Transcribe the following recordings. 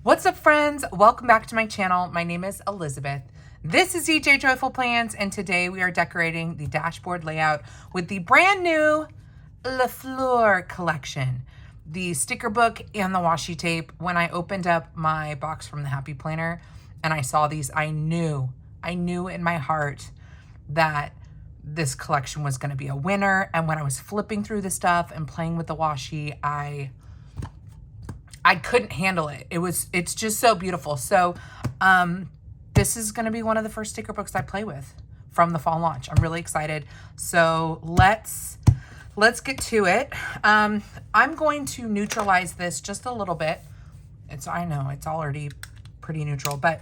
What's up, friends? Welcome back to my channel. My name is Elizabeth. This is DJ Joyful Plans, and today we are decorating the dashboard layout with the brand new Fleur collection, the sticker book and the washi tape. When I opened up my box from the Happy Planner and I saw these, I knew in my heart that this collection was going to be a winner. And when I was flipping through the stuff and playing with the washi, I couldn't handle it. It's just so beautiful. So this is going to be one of the first sticker books I play with from the fall launch. I'm really excited. So let's get to it. I'm going to neutralize this just a little bit. I know it's already pretty neutral, but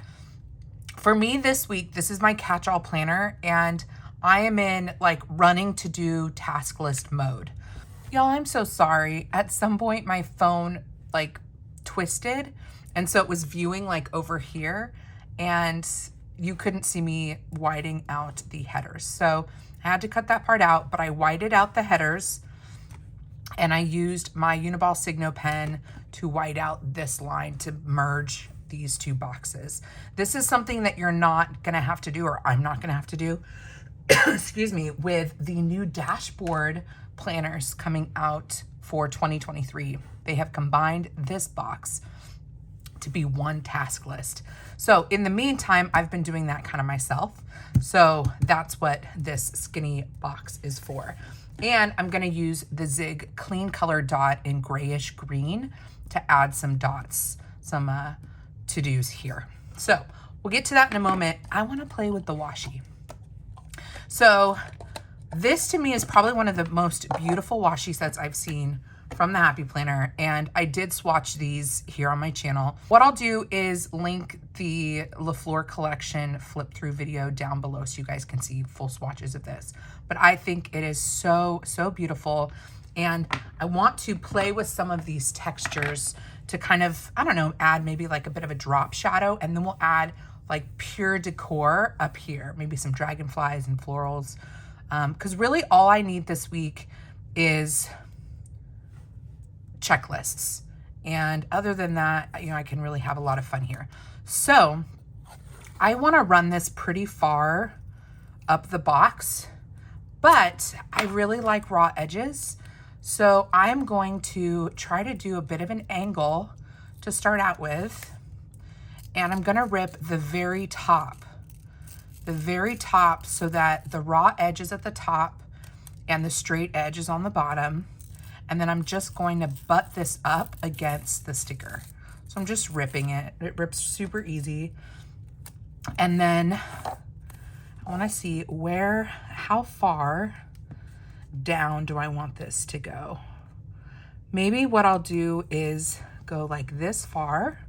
for me this week, this is my catch-all planner, and I am in like running to do task list mode. Y'all, I'm so sorry. At some point my phone like twisted, and so it was viewing like over here, and you couldn't see me whiting out the headers. So I had to cut that part out, but I whited out the headers, and I used my Uniball Signo pen to white out this line to merge these two boxes. This is something that you're not gonna have to do, or I'm not gonna have to do, excuse me, with the new dashboard planners coming out for 2023. They have combined this box to be one task list. So in the meantime, I've been doing that kind of myself. So that's what this skinny box is for. And I'm gonna use the Zig Clean Color Dot in grayish green to add some dots, some to-dos here. So we'll get to that in a moment. I wanna play with the washi. So this to me is probably one of the most beautiful washi sets I've seen from the Happy Planner, and I did swatch these here on my channel. What I'll do is link the Fleur collection flip through video down below so you guys can see full swatches of this. But I think it is so beautiful, and I want to play with some of these textures to kind of, I don't know, add maybe like a bit of a drop shadow, and then we'll add like pure decor up here, maybe some dragonflies and florals. Because really all I need this week is checklists. And other than that, you know, I can really have a lot of fun here. So I want to run this pretty far up the box, but I really like raw edges. So I'm going to try to do a bit of an angle to start out with. And I'm going to rip the very top so that the raw edge is at the top and the straight edge is on the bottom. And then I'm just going to butt this up against the sticker. So I'm just ripping it. It rips super easy. And then I want to see how far down do I want this to go? Maybe what I'll do is go like this far,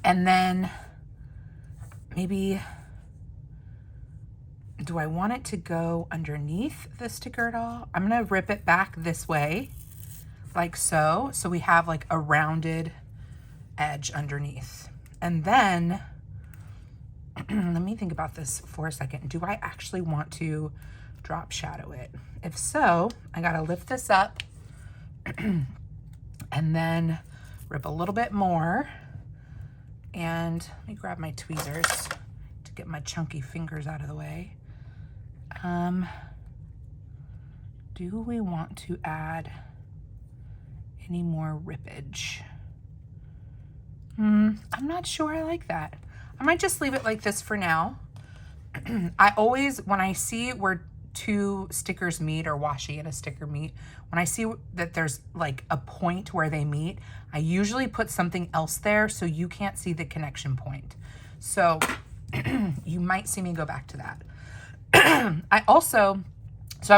and then maybe, do I want it to go underneath the sticker at all? I'm gonna rip it back this way, like so. So we have like a rounded edge underneath. And then, let me think about this for a second. Do I actually want to drop shadow it? If so, I gotta lift this up and then rip a little bit more. And let me grab my tweezers to get my chunky fingers out of the way. Do we want to add any more rippage? I'm not sure I like that. I might just leave it like this for now. I always, when I see where two stickers meet, or washi and a sticker meet, when I see that there's like a point where they meet, I usually put something else there so you can't see the connection point. So you might see me go back to that. I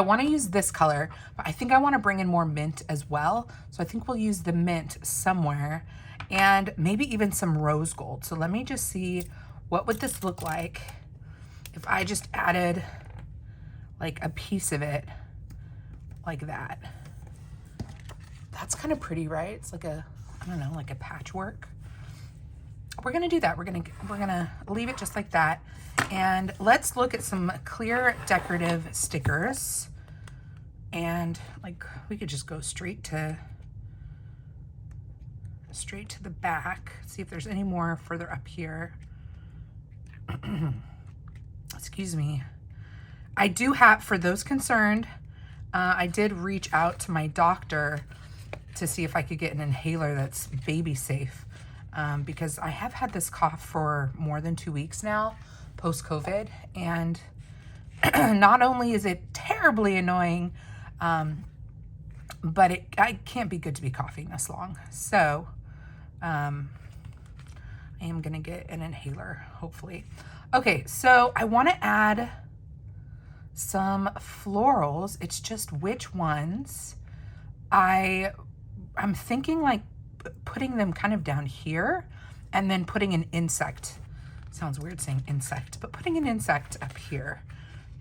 want to use this color, but I think I want to bring in more mint as well. So I think we'll use the mint somewhere, and maybe even some rose gold. So let me just see, what would this look like if I just added like a piece of it like that. That's kind of pretty, right? It's like a, I don't know, like a patchwork. We're gonna do that. We're gonna leave it just like that. And let's look at some clear decorative stickers. And like, we could just go straight to straight to the back. See if there's any more further up here. Excuse me. I do have, for those concerned, I did reach out to my doctor to see if I could get an inhaler that's baby safe, because I have had this cough for more than 2 weeks now, post-COVID, and not only is it terribly annoying, but I can't be good to be coughing this long. So I am gonna get an inhaler, hopefully. Okay, so I wanna add some florals. It's just which ones. I'm thinking like putting them kind of down here and then putting an insect. Sounds weird saying insect, but putting an insect up here.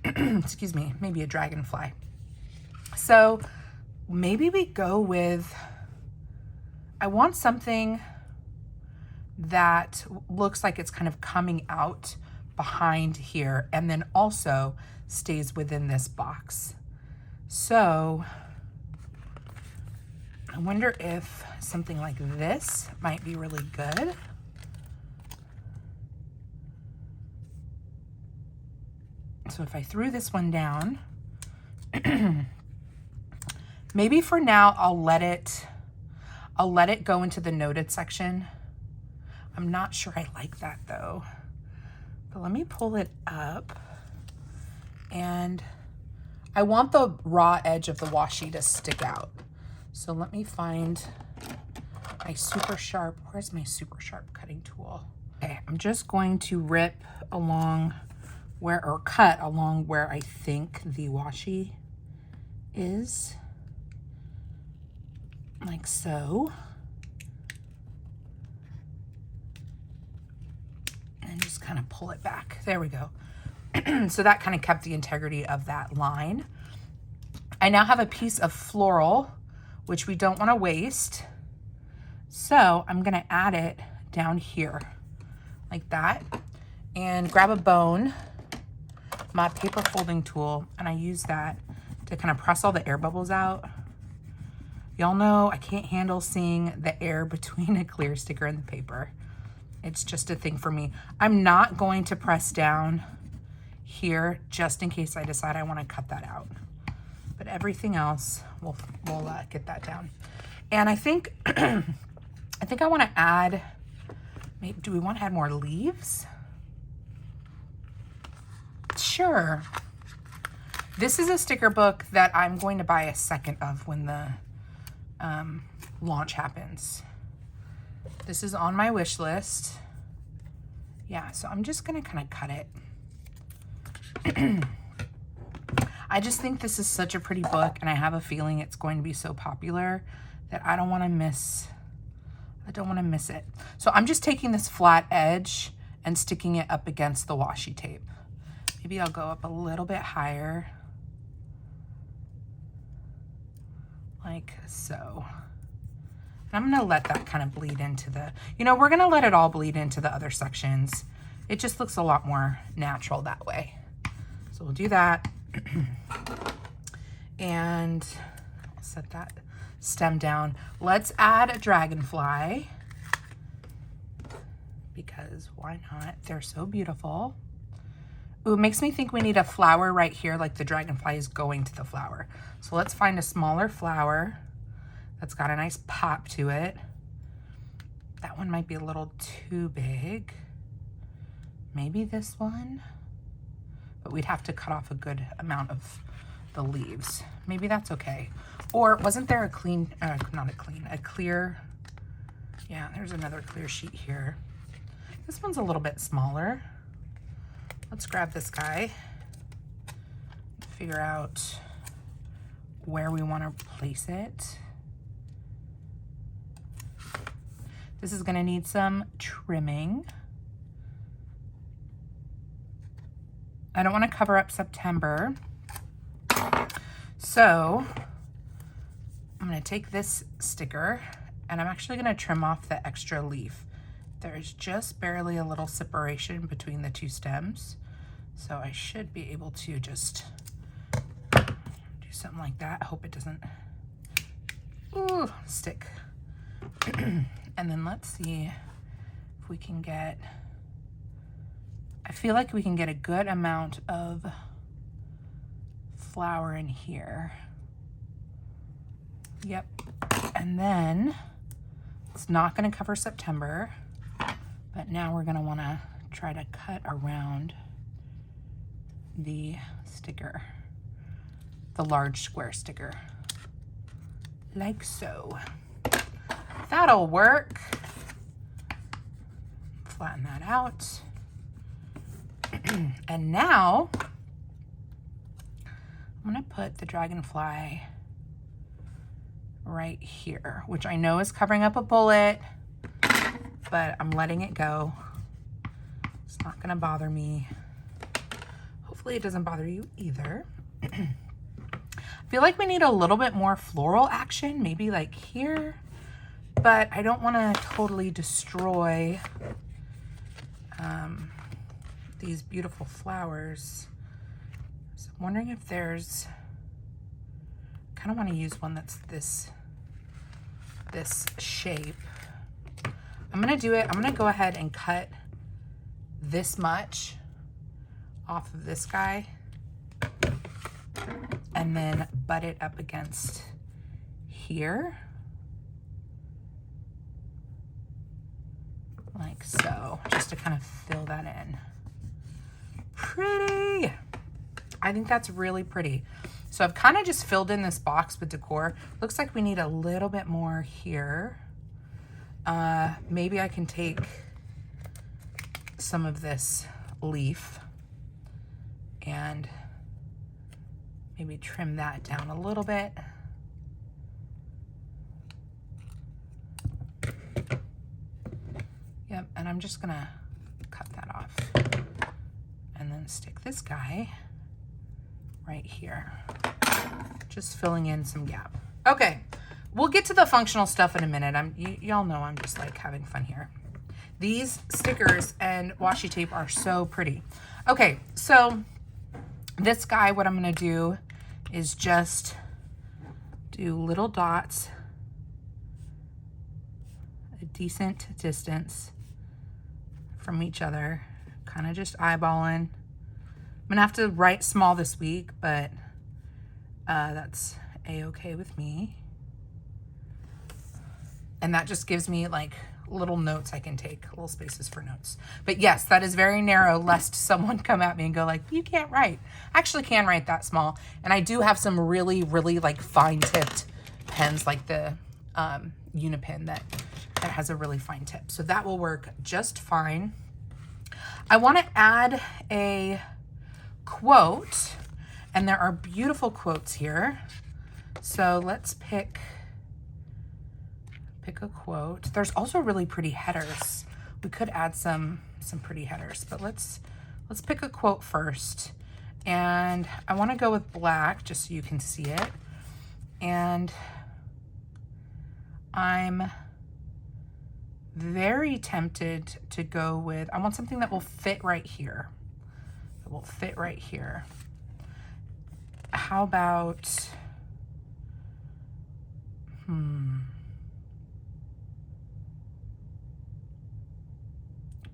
Excuse me, maybe a dragonfly. So maybe we go with, I want something that looks like it's kind of coming out behind here and then also stays within this box. So I wonder if something like this might be really good. So if I threw this one down, maybe for now I'll let it go into the noted section. I'm not sure I like that though. But let me pull it up, and I want the raw edge of the washi to stick out. So let me find my super sharp, where's my super sharp cutting tool? Okay, I'm just going to rip along where, or cut along where I think the washi is, like so. And just kind of pull it back. There we go. So that kind of kept the integrity of that line. I now have a piece of floral, which we don't want to waste. So I'm going to add it down here like that, and grab a bone, my paper folding tool, and I use that to kind of press all the air bubbles out. Y'all know I can't handle seeing the air between a clear sticker and the paper. It's just a thing for me. I'm not going to press down here just in case I decide I want to cut that out. But everything else, we'll get that down. And I think I want to add, maybe, do we want to add more leaves? Sure. This is a sticker book that I'm going to buy a second of when the launch happens. This is on my wish list. Yeah, so I'm just gonna kind of cut it. I just think this is such a pretty book, and I have a feeling it's going to be so popular that I don't want to miss it. So I'm just taking this flat edge and sticking it up against the washi tape. Maybe I'll go up a little bit higher, like so. And I'm gonna let that kind of bleed into the, we're gonna let it all bleed into the other sections. It just looks a lot more natural that way. So we'll do that. And I'll set that stem down. Let's add a dragonfly, because why not? They're so beautiful. Ooh, it makes me think we need a flower right here, like the dragonfly is going to the flower. So let's find a smaller flower that's got a nice pop to it. That one might be a little too big. Maybe this one, but we'd have to cut off a good amount of the leaves. Maybe that's okay. Or wasn't there a clean, a clear, yeah, there's another clear sheet here. This one's a little bit smaller. Let's grab this guy, figure out where we want to place it. This is gonna need some trimming. I don't want to cover up September. So I'm going to take this sticker and I'm actually going to trim off the extra leaf. There's just barely a little separation between the two stems. So I should be able to just do something like that. I hope it doesn't stick. And then let's see if we can get, I feel like we can get a good amount of flower in here. Yep. And then it's not going to cover September, but now we're going to want to try to cut around the sticker, the large square sticker, like so. That'll work. Flatten that out. And now I'm going to put the dragonfly right here, which I know is covering up a bullet, but I'm letting it go. It's not going to bother me. Hopefully it doesn't bother you either. I feel like we need a little bit more floral action, maybe like here, but I don't want to totally destroy these beautiful flowers. So I'm wondering if there's, I kind of want to use one that's this shape. I'm going to do it. I'm going to go ahead and cut this much off of this guy and then butt it up against here. Like so, just to kind of fill that in. Pretty. I think that's really pretty. So I've kind of just filled in this box with decor. Looks like we need a little bit more here. Maybe I can take some of this leaf and maybe trim that down a little bit. Yep, and I'm just gonna cut that off and then stick this guy right here, just filling in some gap. Okay, we'll get to the functional stuff in a minute. Y'all know I'm just like having fun here. These stickers and washi tape are so pretty. Okay, so this guy, what I'm gonna do is just do little dots, a decent distance from each other, kind of just eyeballing. I'm gonna have to write small this week, but that's a-okay with me. And that just gives me like little notes I can take, little spaces for notes. But yes, that is very narrow, lest someone come at me and go like, you can't write. I actually can write that small. And I do have some really, really like fine tipped pens, like the Unipen that has a really fine tip. So that will work just fine. I want to add a quote, and there are beautiful quotes here. So let's pick a quote. There's also really pretty headers. We could add some pretty headers, but let's pick a quote first. And I want to go with black just so you can see it. And I'm very tempted to go with, I want something that will fit right here. It will fit right here. How about,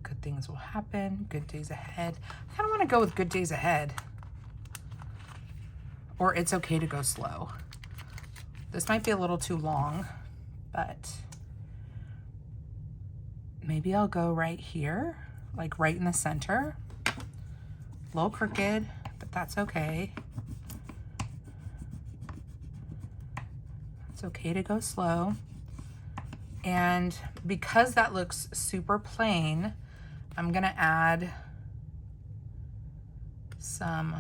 good things will happen, good days ahead. I kind of want to go with good days ahead. Or it's okay to go slow. This might be a little too long, but maybe I'll go right here, like right in the center. A little crooked, but that's okay. It's okay to go slow. And because that looks super plain, I'm gonna add some,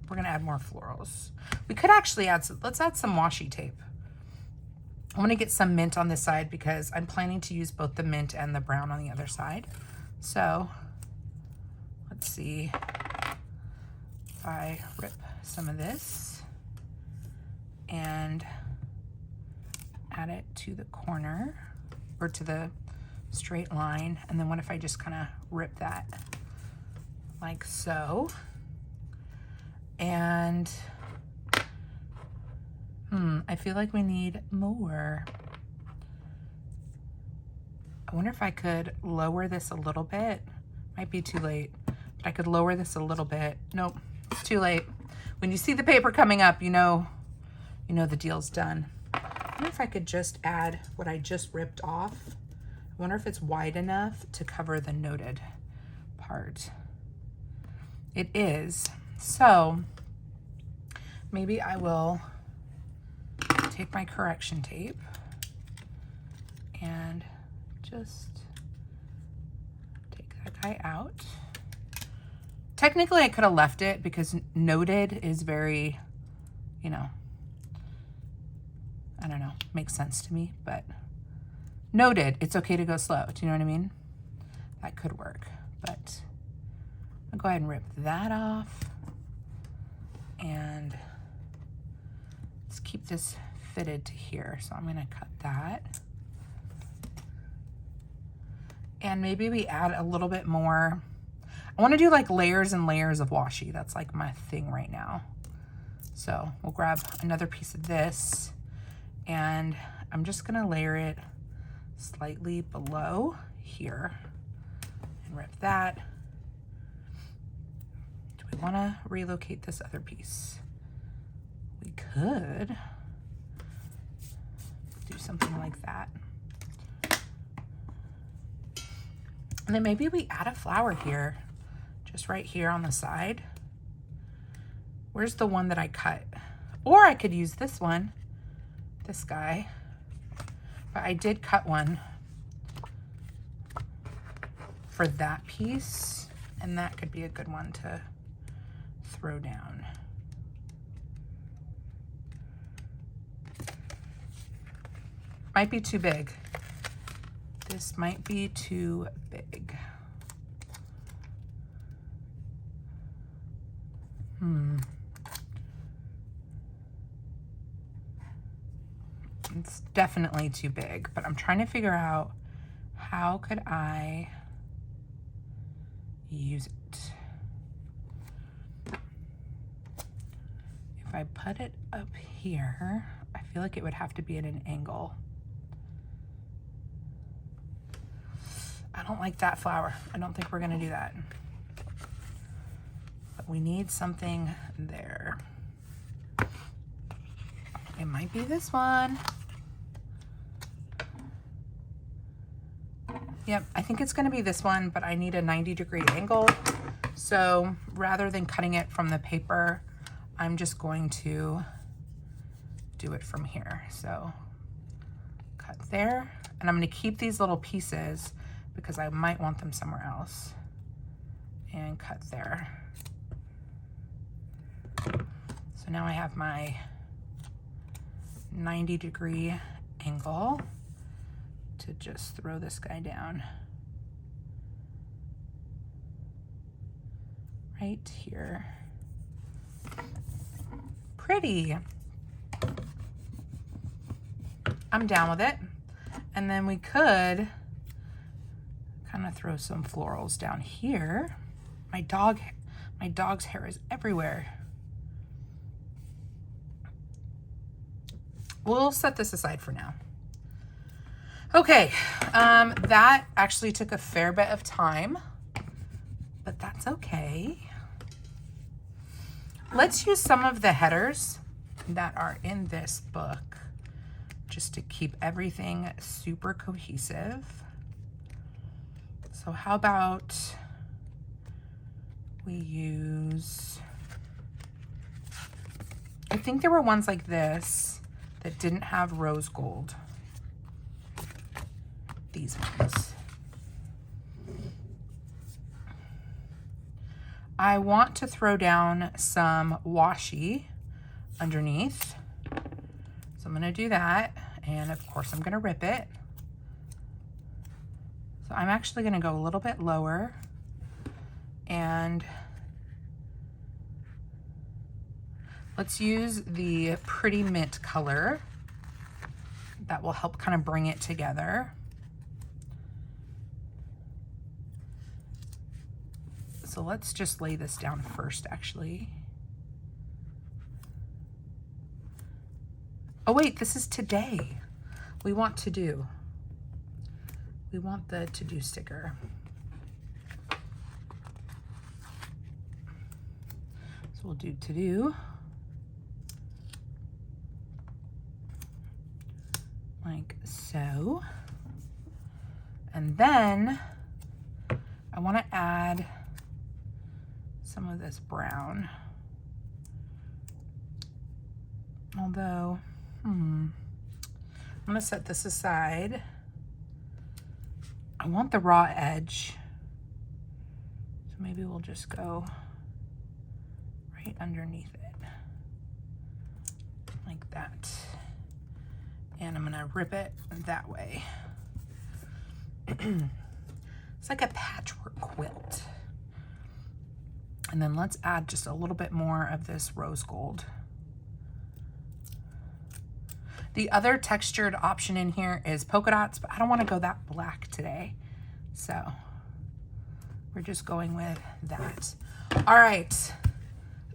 we're gonna add more florals. We could actually add some, let's add some washi tape. I'm gonna get some mint on this side because I'm planning to use both the mint and the brown on the other side. So let's see if I rip some of this and add it to the corner or to the straight line. And then what if I just kind of rip that like so? And I feel like we need more. I wonder if I could lower this a little bit. Might be too late, but I could lower this a little bit. Nope, it's too late. When you see the paper coming up, you know the deal's done. I wonder if I could just add what I just ripped off. I wonder if it's wide enough to cover the noted part. It is. So maybe I will take my correction tape and just take that guy out. Technically, I could have left it because noted is very, you know, I don't know, makes sense to me, but noted, it's okay to go slow. Do you know what I mean? That could work, but I'll go ahead and rip that off and let's keep this fitted to here. So I'm gonna cut that. And maybe we add a little bit more. I wanna do like layers and layers of washi. That's like my thing right now. So we'll grab another piece of this and I'm just gonna layer it slightly below here and rip that. Do we wanna relocate this other piece? We could do something like that. And then maybe we add a flower here, just right here on the side. Where's the one that I cut? Or I could use this one, this guy. But I did cut one for that piece, and that could be a good one to throw down. Might be too big. This might be too big. It's definitely too big, but I'm trying to figure out how could I use it. If I put it up here, I feel like it would have to be at an angle. I don't like that flower. I don't think we're gonna do that. But we need something there. It might be this one. Yep, I think it's gonna be this one, but I need a 90-degree angle. So rather than cutting it from the paper, I'm just going to do it from here. So cut there, and I'm gonna keep these little pieces because I might want them somewhere else. And cut there. So now I have my 90-degree angle to just throw this guy down. Right here. Pretty. I'm down with it. And then we could kind of throw some florals down here. My dog's hair is everywhere. We'll set this aside for now. Okay, that actually took a fair bit of time, but that's okay. Let's use some of the headers that are in this book just to keep everything super cohesive. So how about we use, I think there were ones like this that didn't have rose gold. These ones. I want to throw down some washi underneath. So I'm gonna do that. And of course I'm gonna rip it. So I'm actually gonna go a little bit lower and let's use the Pretty Mint color. That will help kind of bring it together. So let's just lay this down first, actually. Oh wait, this is today. We want to do We want the to-do sticker. So we'll do to-do. Like so. And then I want to add some of this brown. Although, I'm gonna set this aside. I want the raw edge. So maybe we'll just go right underneath it. Like that. And I'm gonna rip it that way. It's like a patchwork quilt. And then let's add just a little bit more of this rose gold. The other textured option in here is polka dots, but I don't want to go that black today. So we're just going with that. All right,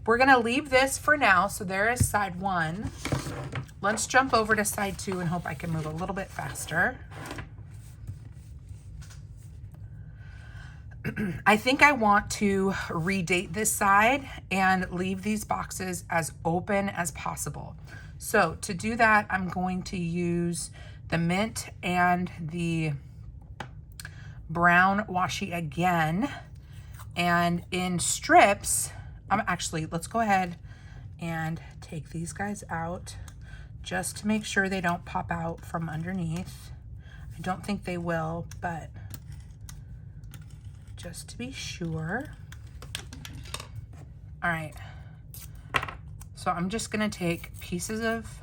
we're gonna leave this for now. So there is side one. Let's jump over to side two and hope I can move a little bit faster. I think I want to redate this side and leave these boxes as open as possible. So to do that, I'm going to use the mint and the brown washi again. And in strips, let's go ahead and take these guys out just to make sure they don't pop out from underneath. I don't think they will, but just to be sure. All right. So I'm just gonna take pieces of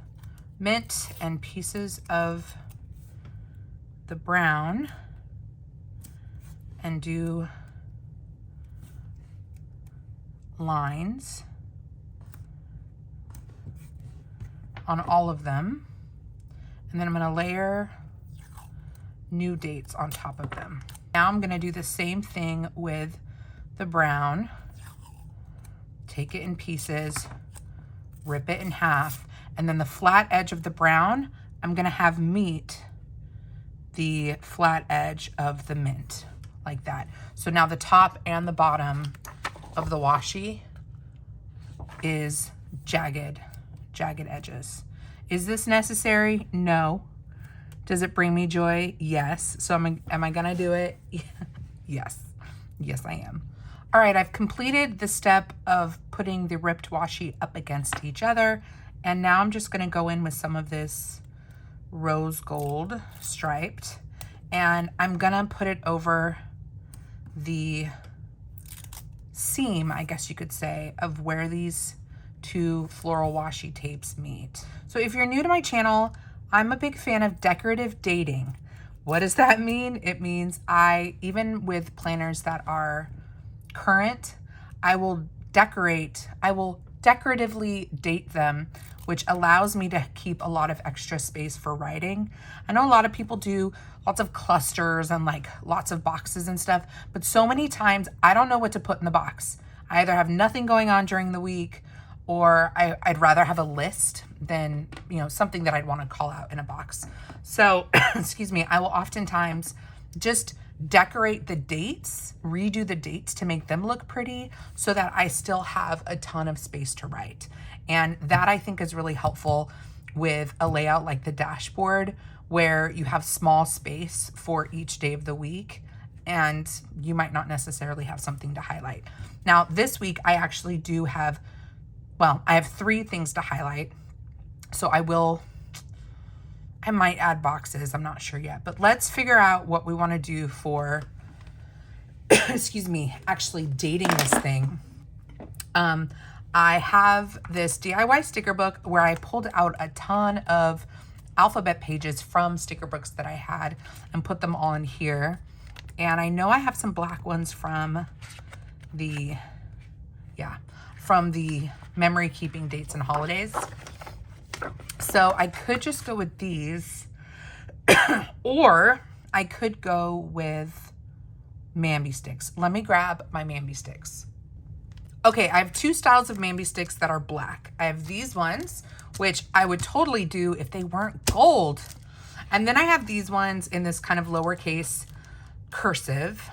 mint and pieces of the brown and do lines on all of them. And then I'm gonna layer new dates on top of them. Now I'm gonna do the same thing with the brown. Take it in pieces, rip it in half, and then the flat edge of the brown, I'm gonna have meet the flat edge of the mint, like that. So now the top and the bottom of the washi is jagged edges. Is this necessary? No. Does it bring me joy? Yes. So am I gonna do it? Yes. Yes, I am. All right, I've completed the step of putting the ripped washi up against each other. And now I'm just gonna go in with some of this rose gold striped. And I'm gonna put it over the seam, I guess you could say, of where these two floral washi tapes meet. So if you're new to my channel, I'm a big fan of decorative dating. What does that mean? It means even with planners that are current, I will decoratively date them, which allows me to keep a lot of extra space for writing. I know a lot of people do lots of clusters and like lots of boxes and stuff, but so many times I don't know what to put in the box. I either have nothing going on during the week, or I'd rather have a list than, something that I'd want to call out in a box. So, excuse me, I will oftentimes just decorate the dates, redo the dates to make them look pretty so that I still have a ton of space to write. And that I think is really helpful with a layout like the dashboard, where you have small space for each day of the week and you might not necessarily have something to highlight. Now, this week I actually do have, I have 3 things to highlight. So I might add boxes, I'm not sure yet, but let's figure out what we want to do for, excuse me, actually dating this thing. I have this DIY sticker book where I pulled out a ton of alphabet pages from sticker books that I had and put them all in here. And I know I have some black ones from the memory keeping dates and holidays. So I could just go with these, or I could go with Mamby sticks. Let me grab my Mamby sticks. Okay, I have 2 styles of Mamby sticks that are black. I have these ones, which I would totally do if they weren't gold. And then I have these ones in this kind of lowercase cursive.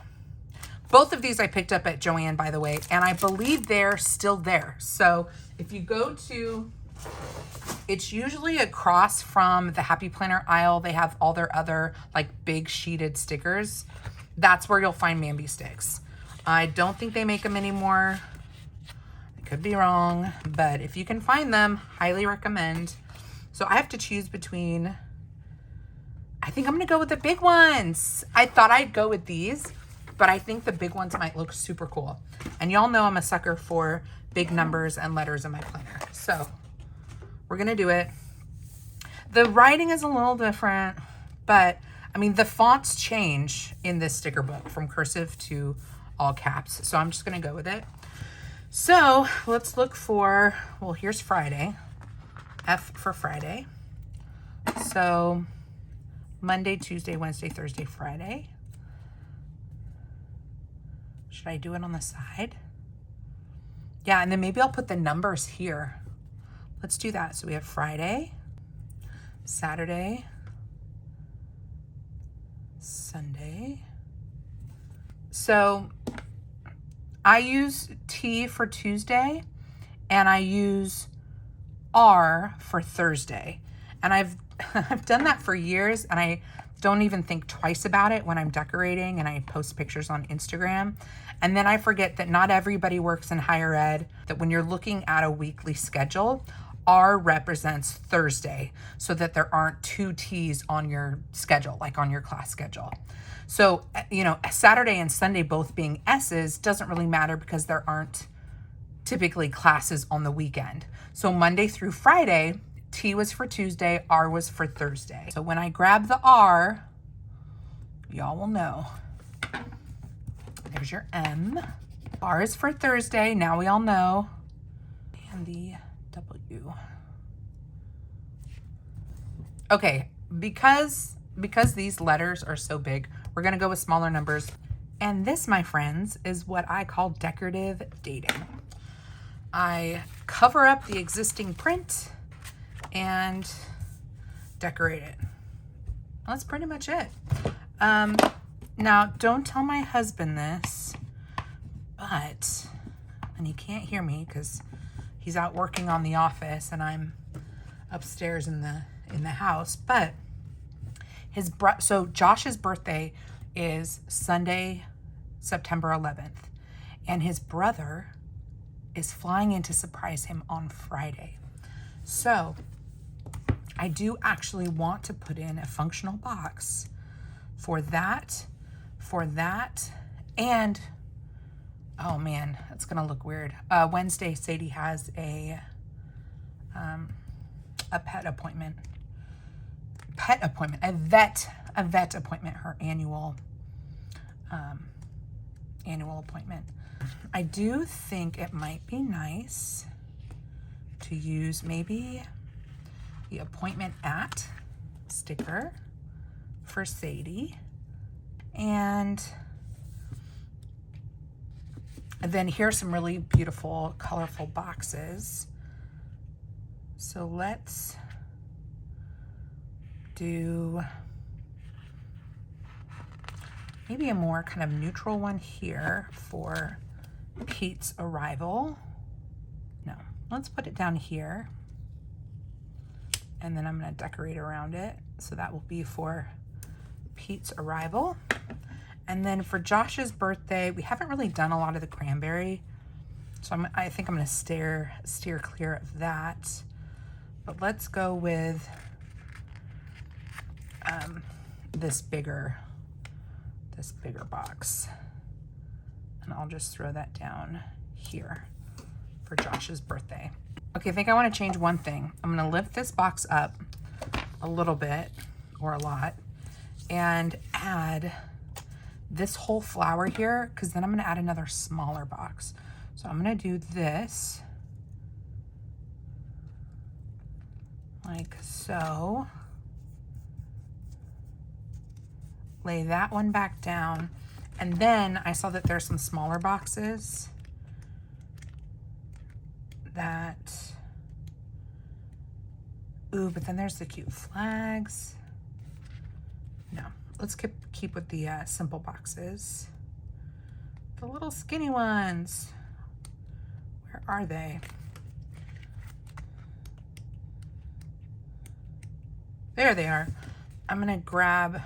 Both of these I picked up at Joann, by the way, and I believe they're still there. So if you go to, it's usually across from the Happy Planner aisle. They have all their other like big sheeted stickers. That's where you'll find Mambi sticks. I don't think they make them anymore. I could be wrong, but if you can find them, highly recommend. So I have to choose between, I think I'm gonna go with the big ones. I thought I'd go with these, but I think the big ones might look super cool. And y'all know I'm a sucker for big numbers and letters in my planner. So we're gonna do it. The writing is a little different, but I mean, the fonts change in this sticker book from cursive to all caps. So I'm just gonna go with it. So let's look for, well, here's Friday. F for Friday. So Monday, Tuesday, Wednesday, Thursday, Friday. Should I do it on the side? Yeah, and then maybe I'll put the numbers here. Let's do that. So we have Friday, Saturday, Sunday. So I use T for Tuesday and I use R for Thursday. And I've done that for years, and I don't even think twice about it when I'm decorating and I post pictures on Instagram. And then I forget that not everybody works in higher ed, that when you're looking at a weekly schedule, R represents Thursday, so that there aren't two T's on your schedule, like on your class schedule. So, you know, Saturday and Sunday both being S's doesn't really matter because there aren't typically classes on the weekend. So Monday through Friday, T was for Tuesday, R was for Thursday. So when I grab the R, y'all will know. There's your M. R is for Thursday, now we all know. And the W. Okay, because these letters are so big, we're gonna go with smaller numbers. And this, my friends, is what I call decorative dating. I cover up the existing print and decorate it. That's pretty much it. Now, don't tell my husband this, but, and he can't hear me because he's out working on the office and I'm upstairs in the house, but so Josh's birthday is Sunday, September 11th, and his brother is flying in to surprise him on Friday. So I do actually want to put in a functional box for that, and oh man, it's gonna look weird. Wednesday, Sadie has a vet appointment, her annual appointment. I do think it might be nice to use maybe the appointment at sticker for Sadie. And then here's some really beautiful, colorful boxes. So let's do maybe a more kind of neutral one here for Pete's arrival. No, let's put it down here. And then I'm gonna decorate around it. So that will be for Pete's arrival. And then for Josh's birthday, we haven't really done a lot of the cranberry. So I think I'm gonna steer clear of that. But let's go with this bigger box. And I'll just throw that down here for Josh's birthday. Okay, I think I want to change one thing. I'm going to lift this box up a little bit, or a lot, and add this whole flower here, because then I'm going to add another smaller box. So I'm going to do this, like so. Lay that one back down. And then I saw that there's some smaller boxes that, ooh, but then there's the cute flags. No, let's keep with the simple boxes. The little skinny ones. Where are they? There they are. I'm gonna grab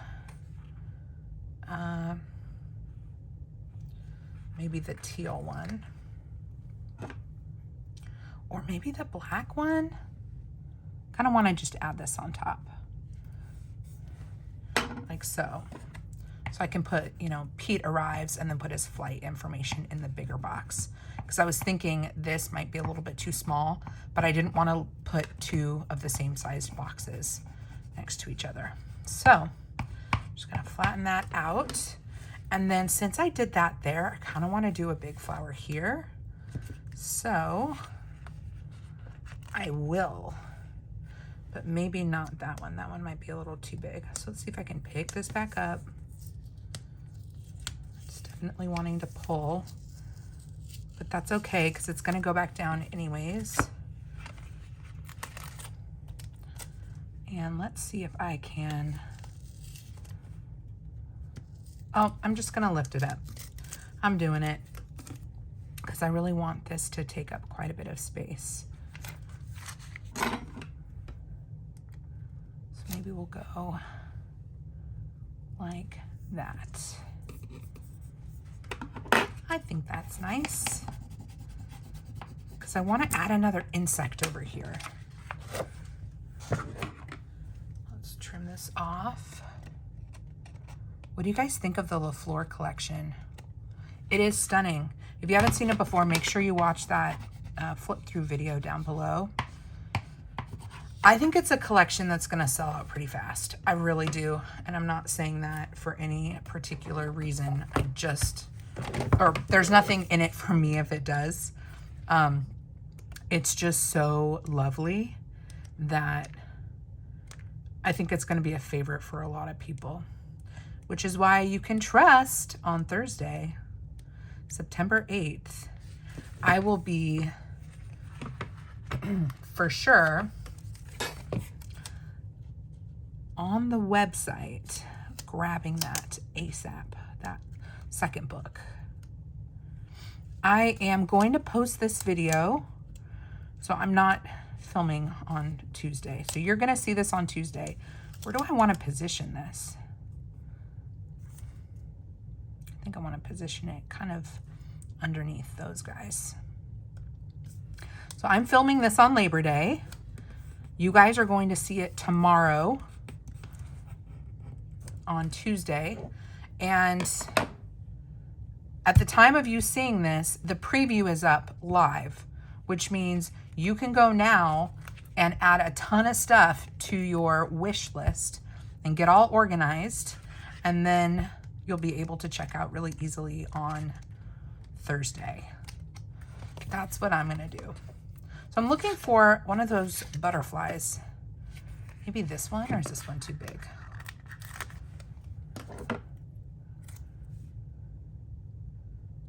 maybe the teal one. Or maybe the black one. Kind of want to just add this on top. Like so. So I can put, you know, Pete arrives and then put his flight information in the bigger box. Because I was thinking this might be a little bit too small, but I didn't want to put two of the same sized boxes next to each other. So I'm just going to flatten that out. And then since I did that there, I kind of want to do a big flower here. So I will, but maybe not that one. That one might be a little too big. So let's see if I can pick this back up. It's definitely wanting to pull, but that's okay because it's going to go back down anyways. And let's see if I can. Oh, I'm just going to lift it up. I'm doing it because I really want this to take up quite a bit of space. So maybe we'll go like that. I think that's nice because I want to add another insect over here. Let's trim this off. What do you guys think of the Fleur collection? It is stunning. If you haven't seen it before, make sure you watch that flip through video down below. I think it's a collection that's gonna sell out pretty fast. I really do. And I'm not saying that for any particular reason. Or there's nothing in it for me if it does. It's just so lovely that I think it's gonna be a favorite for a lot of people, which is why you can trust on Thursday, September 8th, I will be for sure on the website grabbing that ASAP, that second book. I am going to post this video, so I'm not filming on Tuesday. So you're gonna see this on Tuesday. Where do I wanna position this? I think I wanna position it kind of underneath those guys. So I'm filming this on Labor Day. You guys are going to see it tomorrow on Tuesday. And at the time of you seeing this, the preview is up live, which means you can go now and add a ton of stuff to your wish list and get all organized. And then you'll be able to check out really easily on Thursday. That's what I'm gonna do. So I'm looking for one of those butterflies. Maybe this one, or is this one too big?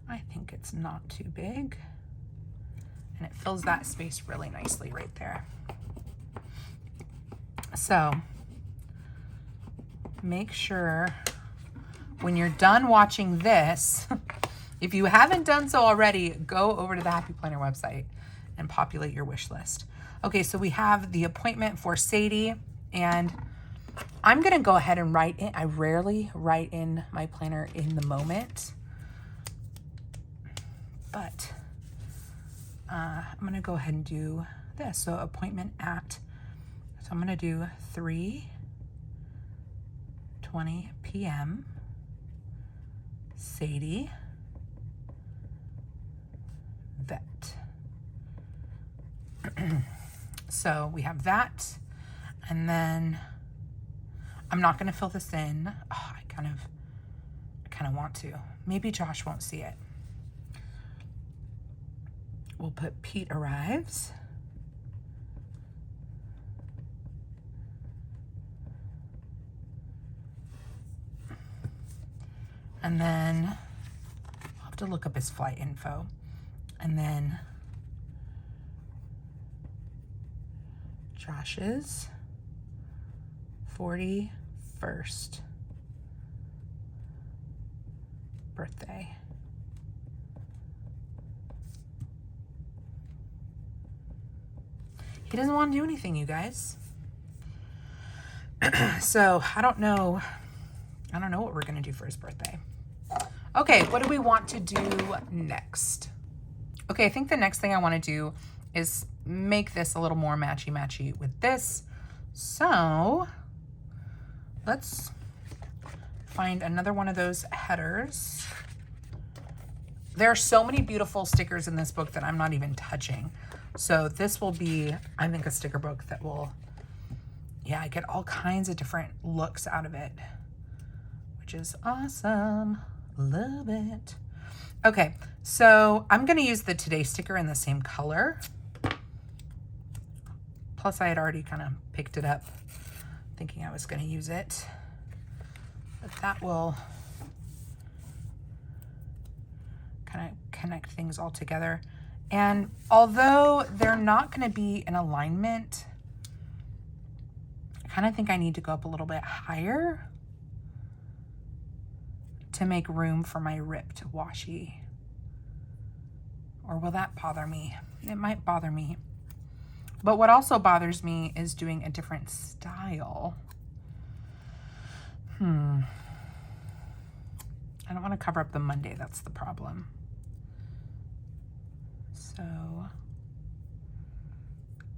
I think it's not too big. And it fills that space really nicely right there. So make sure when you're done watching this, if you haven't done so already, go over to the Happy Planner website and populate your wish list. Okay, so we have the appointment for Sadie, and I'm gonna go ahead and write in. I rarely write in my planner in the moment, but I'm gonna go ahead and do this. So appointment at, so I'm gonna do 3:20 p.m. Sadie, vet. So we have that, and then I'm not gonna fill this in. Oh, I kind of want to. Maybe Josh won't see it. We'll put Pete arrives. And then I'll have to look up his flight info. And then Josh's 41st birthday. He doesn't want to do anything, you guys. So I don't know what we're gonna do for his birthday. Okay, what do we want to do next? Okay, I think the next thing I want to do is make this a little more matchy-matchy with this. So let's find another one of those headers. There are so many beautiful stickers in this book that I'm not even touching. So this will be, I think, a sticker book that will, yeah, get all kinds of different looks out of it, which is awesome. Love it. Okay, so I'm going to use the Today sticker in the same color. Plus, I had already kind of picked it up thinking I was going to use it. But that will kind of connect things all together. And although they're not going to be in alignment, I kind of think I need to go up a little bit higher to make room for my ripped washi. Or will that bother me? It might bother me. But what also bothers me is doing a different style. I don't want to cover up the Monday, that's the problem. So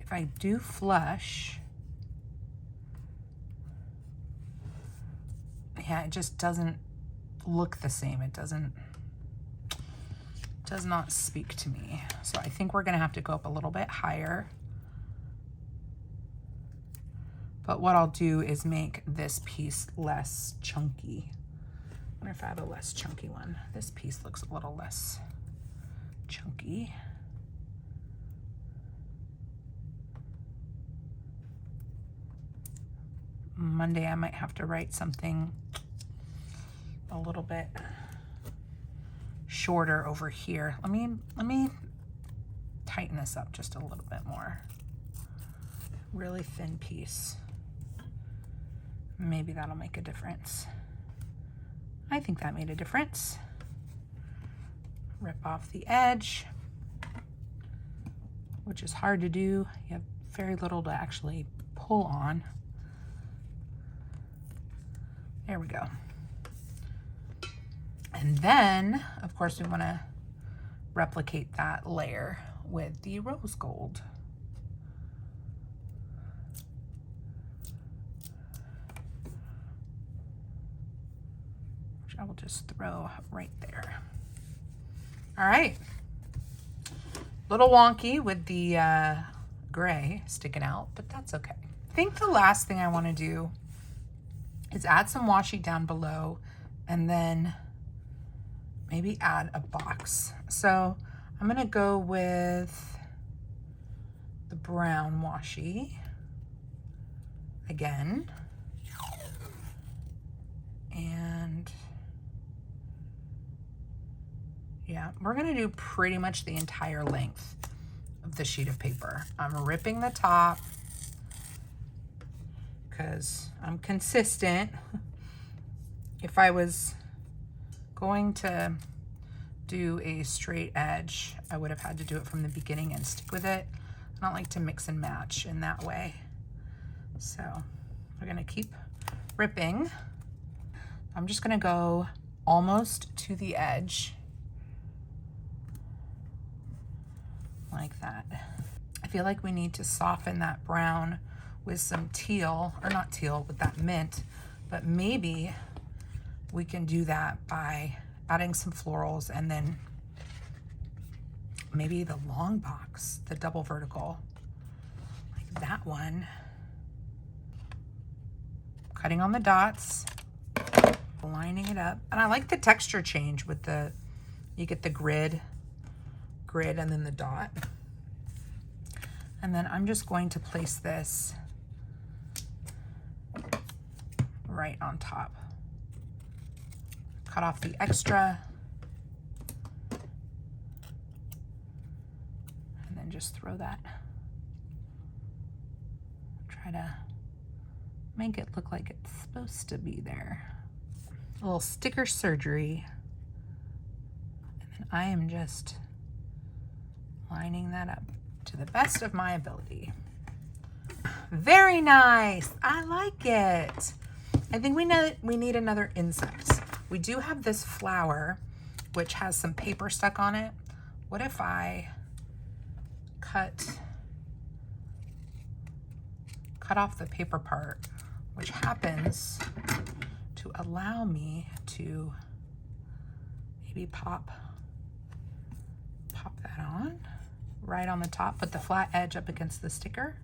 if I do flush, yeah, it just doesn't look the same. It does not speak to me. So I think we're gonna have to go up a little bit higher. But what I'll do is make this piece less chunky. I wonder if I have a less chunky one. This piece looks a little less chunky. Monday I might have to write something a little bit shorter over here. Let me tighten this up just a little bit more. Really thin piece. Maybe that'll make a difference. I think that made a difference. Rip off the edge, which is hard to do. You have very little to actually pull on. There we go. And then, of course, we want to replicate that layer with the rose gold. Which I will just throw right there. All right. Little wonky with the gray sticking out, but that's okay. I think the last thing I want to do is add some washi down below and then maybe add a box. So I'm gonna go with the brown washi again. And yeah, we're gonna do pretty much the entire length of the sheet of paper. I'm ripping the top because I'm consistent. If I was going to do a straight edge, I would have had to do it from the beginning and stick with it. I don't like to mix and match in that way. So we're gonna keep ripping. I'm just gonna go almost to the edge, like that. I feel like we need to soften that brown with some teal, or not teal, with that mint, but maybe we can do that by adding some florals and then maybe the long box, the double vertical, like that one. Cutting on the dots, lining it up. And I like the texture change with the, you get the grid and then the dot. And then I'm just going to place this right on top. Cut off the extra. And then just throw that. Try to make it look like it's supposed to be there. A little sticker surgery And I am just lining that up to the best of my ability. Very nice. I like it. I think we need another insect. We do have this flower, which has some paper stuck on it. What if I cut off the paper part, which happens to allow me to maybe pop that on right on the top, put the flat edge up against the sticker.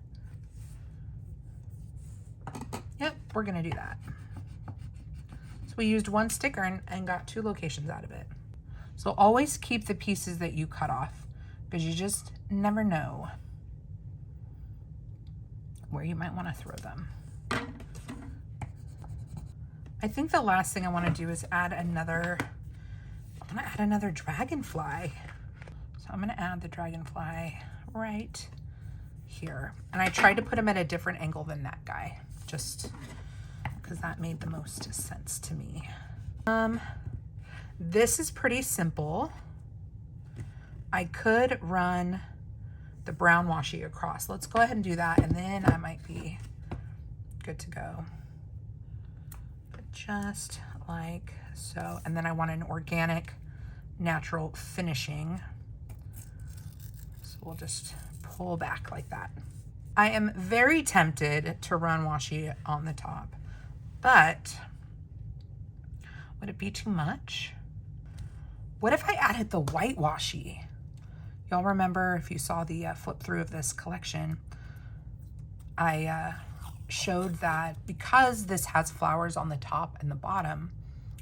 Yep, we're gonna do that. So we used one sticker and got 2 locations out of it. So always keep the pieces that you cut off, because you just never know where you might want to throw them. I think the last thing I want to do is add another, I want to add another dragonfly. So I'm going to add the dragonfly right here. And I tried to put him at a different angle than that guy, just because that made the most sense to me. This is pretty simple. I could run the brown washi across. Let's go ahead and do that, and then I might be good to go. But just like so. And then I want an organic, natural finishing. So we'll just pull back like that. I am very tempted to run washi on the top, but would it be too much? What if I added the white washi? Y'all remember, if you saw the flip through of this collection, I showed that because this has flowers on the top and the bottom,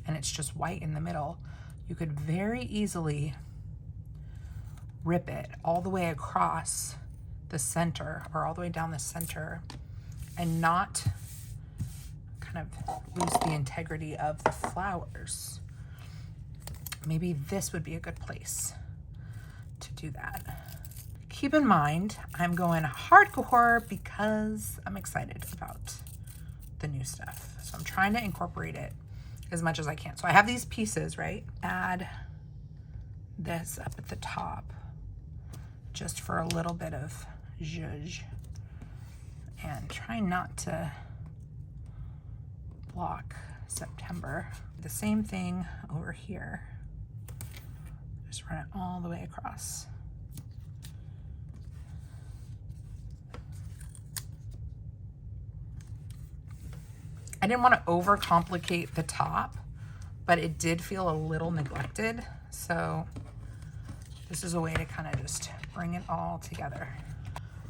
and it's just white in the middle, you could very easily rip it all the way across the center, or all the way down the center, and not kind of lose the integrity of the flowers. Maybe this would be a good place to do that. Keep in mind, I'm going hardcore because I'm excited about the new stuff. So I'm trying to incorporate it as much as I can. So I have these pieces, right? Add this up at the top just for a little bit of zhuzh, and try not to block September. The same thing over here. Just run it all the way across. I didn't want to overcomplicate the top, but it did feel a little neglected. So this is a way to kind of just bring it all together.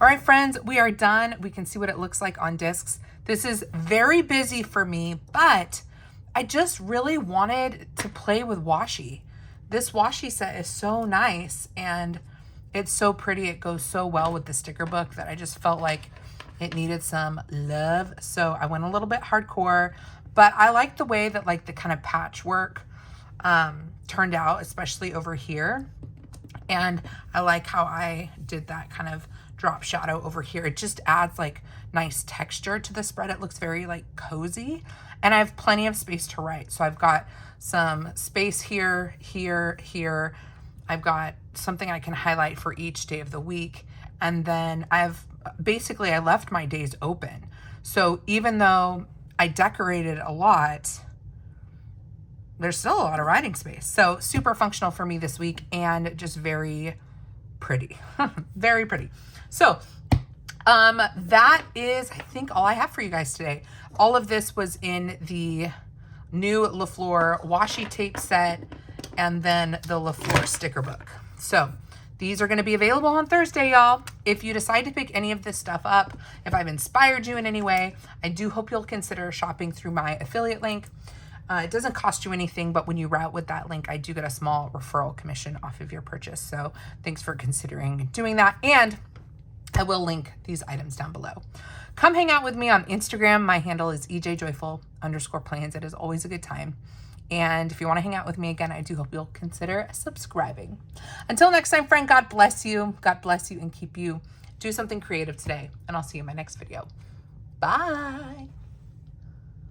All right, friends, we are done. We can see what it looks like on discs. This is very busy for me, but I just really wanted to play with washi. This washi set is so nice and it's so pretty. It goes so well with the sticker book that I just felt like it needed some love. So I went a little bit hardcore, but I like the way that like the kind of patchwork turned out, especially over here. And I like how I did that kind of drop shadow over here. It just adds like nice texture to the spread. It looks very like cozy, and I have plenty of space to write. So I've got some space here, here, here. I've got something I can highlight for each day of the week. And then I left my days open. So even though I decorated a lot, there's still a lot of writing space. So super functional for me this week, and just very pretty, very pretty. So that is, I think, all I have for you guys today. All of this was in the new LaFleur washi tape set, and then the LaFleur sticker book. So these are going to be available on Thursday, y'all. If you decide to pick any of this stuff up, if I've inspired you in any way, I do hope you'll consider shopping through my affiliate link. It doesn't cost you anything, but when you route with that link, I do get a small referral commission off of your purchase. So thanks for considering doing that. And I will link these items down below. Come hang out with me on Instagram. My handle is ejjoyful_plans. It is always a good time. And if you want to hang out with me again, I do hope you'll consider subscribing. Until next time, friend, God bless you. God bless you and keep you. Do something creative today. And I'll see you in my next video. Bye.